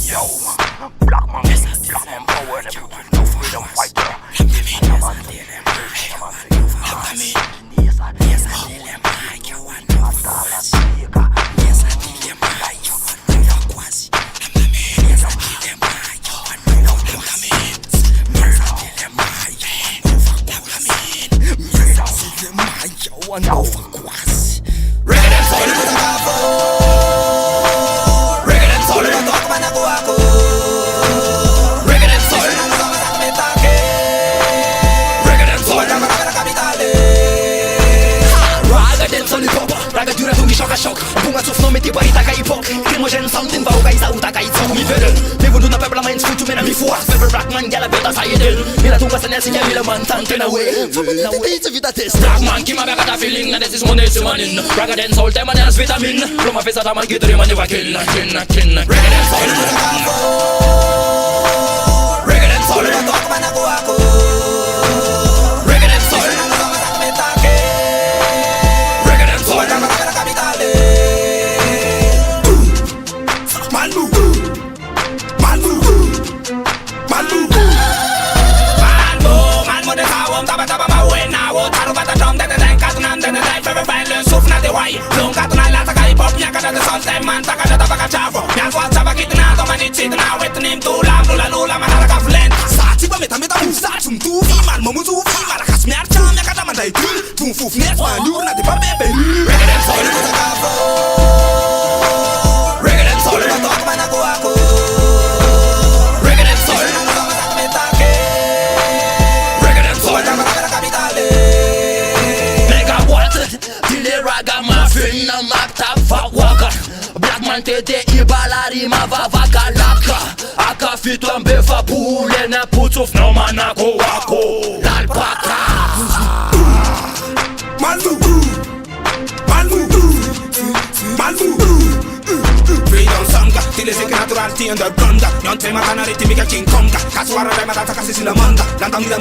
Yo, black man, power, no freedom fighter. Bunga sus nome tipo Itaca e Pop Crimogen something va uga isa utaka itsa mi velen Nevo duna pebla main sfutu mena mi fuas Pebble Blackman gala beta sa yedel Mila tunga sa nesi nya mila man tante na we It's vida test Blackman kima beka ta feeling Na desis mone si manin Raga den sol tema nes vitamin Pluma fesa ta man gitri man eva kin Reggae den sol Reggae den sol Lung katuna lata kai pop nyaka da sol tem man taka da baka chavo nya kwa chava kitna to mani chitna wetnim tu lam lula manara ka flen sa ti ba meta musa tum tu fi man mo tu fi mara kas mer cham nyaka da man dai tu fu fnes ma nur na de ba bebe reggae den sol reggae den sol to ka na ko ako reggae den sol reggae den sol da ka capitale mega what dile raga na mata vawaka Blackman tete ibala rima vavaka laka Aka fitu ambefa pule na putuf no manako wako Lalpaka Malmu Freedom sanga Tile seke natural ti underground Nyonte matana ritmika King Konga Kaswara dai matata kasi sila manda Lanta mira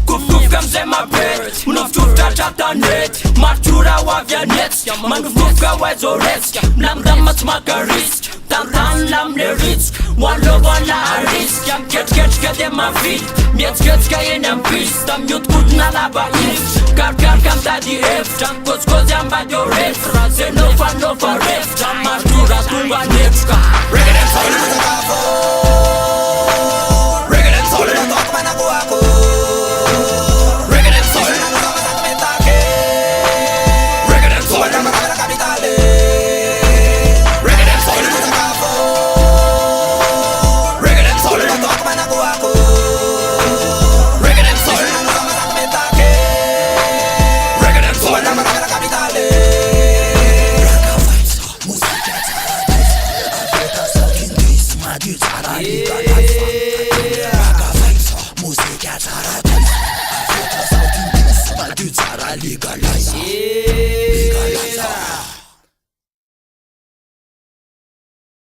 Kuf kam ze ma bet Mnof tufta chapta net Martura wavya net Manuf kufka wezo risk Mlam dam mat maka risk Tan lam le risk One love one a risk Jam get de ma fit Miet ska yenam pis Tam yut kut na laba if Kar kam ta di F Jam koz jam ba do ref Raze no fa ref Jam martura tunga nefka Reggae den sol Reggae den sol legalize.